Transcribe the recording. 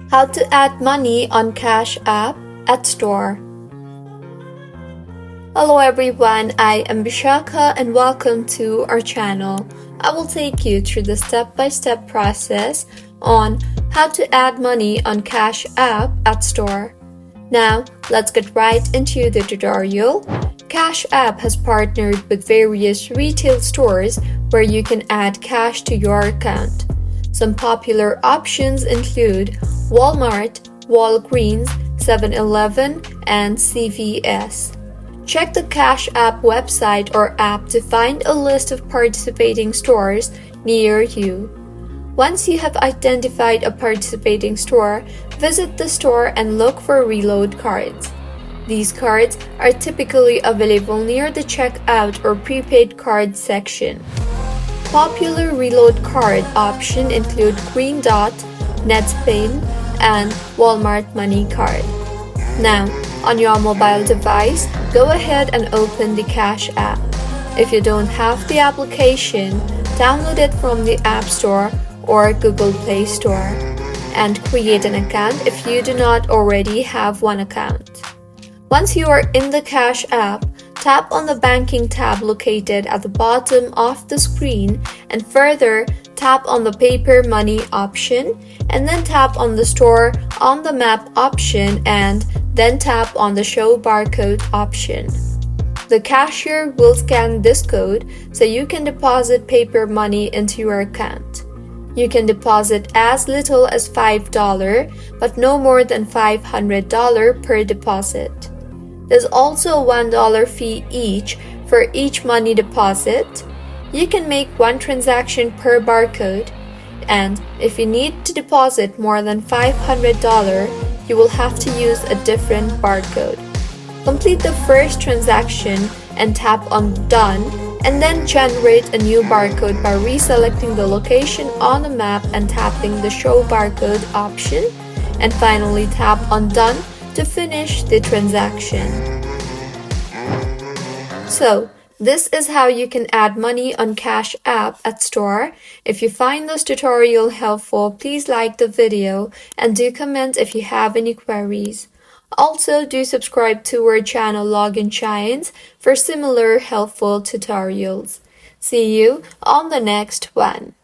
How to add money on Cash App at store. Hello everyone, I am Bishaka and welcome to our channel. I will take you through the step-by-step process on how to add money on Cash App at store. Now, let's get right into the tutorial. Cash App has partnered with various retail stores where you can add cash to your account. Some popular options include Walmart, Walgreens, 7-Eleven, and CVS. Check the Cash App website or app to find a list of participating stores near you. Once you have identified a participating store, visit the store and look for reload cards. These cards are typically available near the checkout or prepaid card section. Popular reload card options include Green Dot, NetSpend, and Walmart Money Card. Now, on your mobile device, go ahead and open the Cash App. If you don't have the application, download it from the App Store or Google Play Store, and create an account if you do not already have one account. Once you are in the Cash App, tap on the Banking tab located at the bottom of the screen and further tap on the Paper Money option and then tap on the Store on the Map option and then tap on the Show Barcode option. The cashier will scan this code so you can deposit paper money into your account. You can deposit as little as $5 but no more than $500 per deposit. There's also a $1 fee each for each money deposit. You can make one transaction per barcode, and if you need to deposit more than $500, you will have to use a different barcode. Complete the first transaction and tap on Done, and then generate a new barcode by reselecting the location on the map and tapping the Show Barcode option, and finally tap on Done to finish the transaction. So, this is how you can add money on Cash App at store. If you find this tutorial helpful, please like the video and do comment if you have any queries. Also, do subscribe to our channel Login Giants for similar helpful tutorials. See you on the next one.